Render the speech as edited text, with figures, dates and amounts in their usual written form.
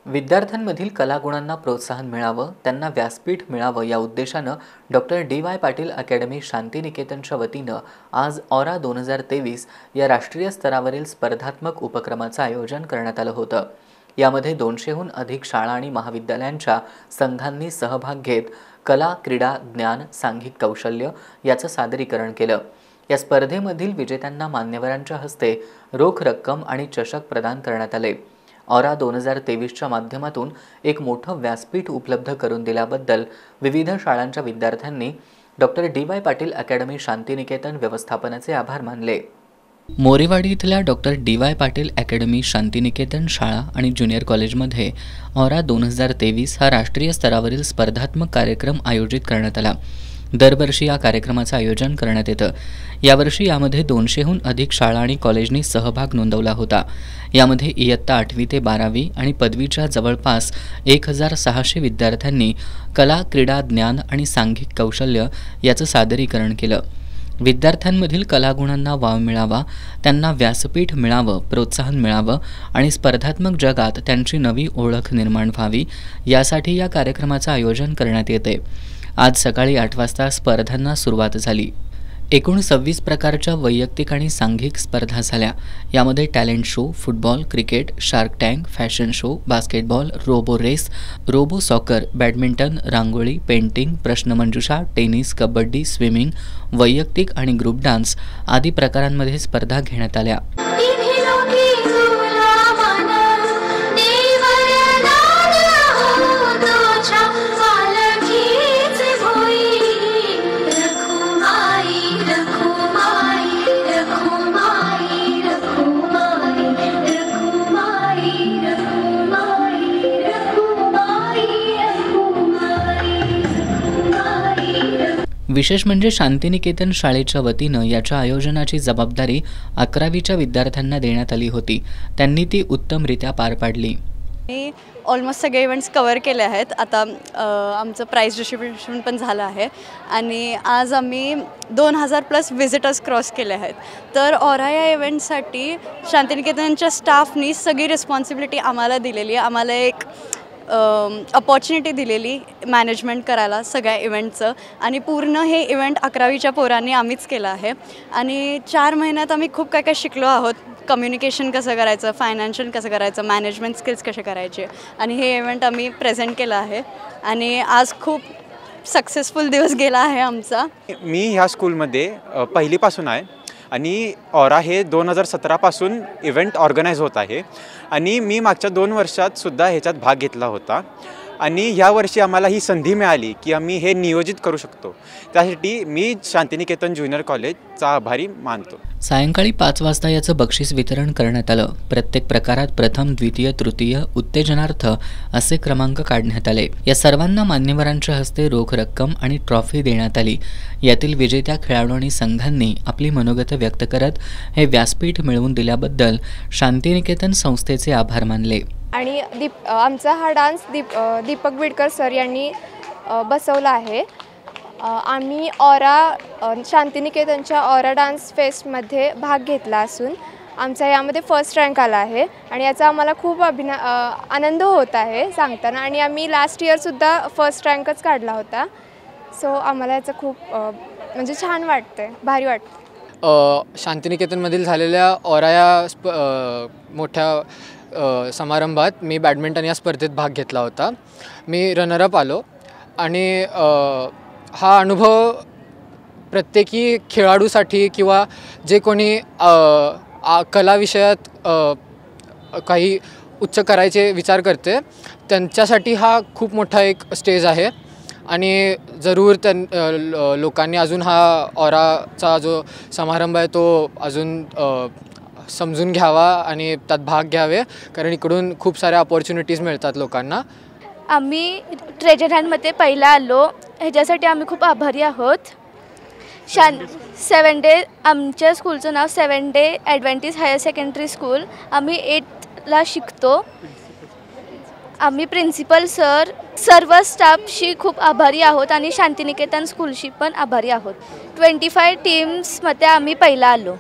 विद्यार्थ्यांमधील कलागुणांना प्रोत्साहन मिळावं, त्यांना व्यासपीठ मिळावं या उद्देशानं डॉक्टर डी.वाय. पाटील अकॅडमी शांतिनिकेतनच्या वतीनं आज ऑरा 2023 या राष्ट्रीय स्तरावरील स्पर्धात्मक उपक्रमाचं आयोजन करण्यात आलं होतं। यामध्ये 200हून अधिक शाळा आणि महाविद्यालयांच्या संघांनी सहभाग घेत कला, क्रीडा, ज्ञान, सांघिक कौशल्य याचं सादरीकरण केलं। या स्पर्धेमधील विजेत्यांना मान्यवरांच्या हस्ते रोख रक्कम आणि चषक प्रदान करण्यात आले। ऑरा 2023च्या माध्यमातून एक मोठं व्यासपीठ उपलब्ध करून दिल्याबद्दल विविध शाळांच्या विद्यार्थ्यांनी doctor D Y. Patil academy Shantiniketan व्यवस्थापनाचे आभार मानले। मोरेवाडी इथल्या doctor D Y. Patil academy Shantiniketan शाळा आणि ज्युनियर कॉलेजमध्ये ऑरा 2023 हा राष्ट्रीय स्तरावरील स्पर्धात्मक कार्यक्रम आयोजित करण्यात आला। दरवर्षी या कार्यक्रमाचं आयोजन करण्यात येतं। यावर्षी यामध्ये 200हून अधिक शाळा आणि कॉलेजनी सहभाग नोंदवला होता। यामध्ये इयत्ता 8वी ते 12वी आणि पदवीच्या जवळपास 1600 विद्यार्थ्यांनी कला, क्रीडा, ज्ञान आणि सांघिक कौशल्य याचं सादरीकरण केलं। विद्यार्थ्यांमधील कलागुणांना वाव मिळावा, त्यांना व्यासपीठ मिळावं, प्रोत्साहन मिळावं आणि स्पर्धात्मक जगात त्यांची नवी ओळख निर्माण व्हावी यासाठी या कार्यक्रमाचं आयोजन करण्यात येते। आज सकाळी 8 वाजता स्पर्धांना सुरुवात झाली। एकूण 26 प्रकारच्या वैयक्तिक आणि सांघिक स्पर्धा झाल्या। यामध्ये talent show, football, cricket, shark tank, fashion show, basketball, robo race, robo soccer, badminton, rangoli, painting, प्रश्नमंजुषा, टेनिस, कबड्डी, स्विमिंग, वैयक्तिक आणि ग्रुप डान्स आदी प्रकारांमध्ये स्पर्धा घेण्यात आल्या। विशेष म्हणजे शांतिनिकेतन शाळेच्या वतीनं याच्या आयोजनाची जबाबदारी 11वीच्या विद्यार्थ्यांना देण्यात आली होती। त्यांनी ती उत्तमरित्या पार पाडली। मी ऑलमोस्ट सगळे इव्हेंट्स कव्हर केले आहेत। आता आमचं प्राइस डिस्ट्रीब्युशन पण झालं आहे आणि आज आम्ही 2000+ विजिटर्स क्रॉस केले आहेत। तर ऑरा या इव्हेंटसाठी शांतिनिकेतनच्या स्टाफनी सगळी रिस्पॉन्सिबिलिटी आम्हाला दिलेली आहे। आम्हाला एक अपॉर्च्युनिटी दिलेली मॅनेजमेंट करायला सगळ्या इव्हेंटचं आणि पूर्ण हे इव्हेंट 11वीच्या पोरांनी आम्हीच केलं आहे आणि 4 महिन्यात आम्ही खूप काय काय शिकलो आहोत। कम्युनिकेशन कसं करायचं, फायनान्शियल कसं करायचं, मॅनेजमेंट स्किल्स कसे करायचे आणि हे इव्हेंट आम्ही प्रेझेंट केलं आहे आणि आज खूप सक्सेसफुल दिवस गेला आहे आमचा। मी ह्या स्कूलमध्ये पहिलीपासून आहे आणि ऑरा हे 2017 पासून इव्हेंट ऑर्गनाईज होत आहे आणि मी मागच्या 2 वर्षात सुद्धा ह्याच्यात भाग घेतला होता आणि ह्या वर्षी आम्हाला ही संधी मिळाली की आम्ही हे नियोजित करू शकतो। त्यासाठी मी शांतिनिकेतन ज्युनियर कॉलेजचा आभारी मानतो। सायंकाळी 5 वाजता याचं बक्षीस वितरण करण्यात आलं। प्रत्येक प्रकारात प्रथम, द्वितीय, तृतीय, उत्तेजनार्थ असे क्रमांक काढण्यात आले। या सर्वांना मान्यवरांच्या हस्ते रोख रक्कम आणि ट्रॉफी देण्यात आली। यातील विजेत्या खेळाडू आणि संघांनी आपली मनोगत व्यक्त करत हे व्यासपीठ मिळवून दिल्याबद्दल शांतिनिकेतन संस्थेचे आभार मानले। आणि आमचा हा डान्स दीपक बिडकर सर यांनी बसवला आहे। आम्ही ऑरा शांतिनिकेतनच्या ऑरा डान्स फेस्टमध्ये भाग घेतला असून आमचा यामध्ये फर्स्ट रँक आला आहे आणि याचा आम्हाला खूप आनंद होत आहे सांगताना आणि आम्ही लास्ट इयरसुद्धा फर्स्ट रँकच काढला होता। सो आम्हाला याचं खूप म्हणजे छान वाटतं, भारी वाटतं। शांतिनिकेतनमधील झालेल्या ऑरा या मोठ्या समारंभात मी बॅडमिंटन या स्पर्धेत भाग घेतला होता। मी रनरअप आलो आणि हा अनुभव प्रत्येकी खेळाडूसाठी किंवा जे कोणी कला विषयात काही उच्च करायचे विचार करते त्यांच्यासाठी हा खूप मोठा एक स्टेज आहे आणि जरूर लोकांनी अजून हा ऑराचा जो समारंभ आहे तो अजून समजून घ्यावा आणि त्यात भाग घ्यावे, कारण इकडून खूप साऱ्या अपॉर्च्युनिटीज मिळतात लोकांना। आम्ही ट्रेजर हँडमध्ये पहिला आलो, ह्याच्यासाठी आम्ही खूप आभारी आहोत। 7 डे आमच्या स्कूलचं नाव 7 day Adventist higher secondary school. आम्ही 8ला शिकतो। आम्ही प्रिन्सिपल सर, सर्व स्टाफशी खूप आभारी आहोत आणि शांतिनिकेतन स्कूलशी पण आभारी आहोत। 25 टीम्समध्ये आम्ही पहिला आलो।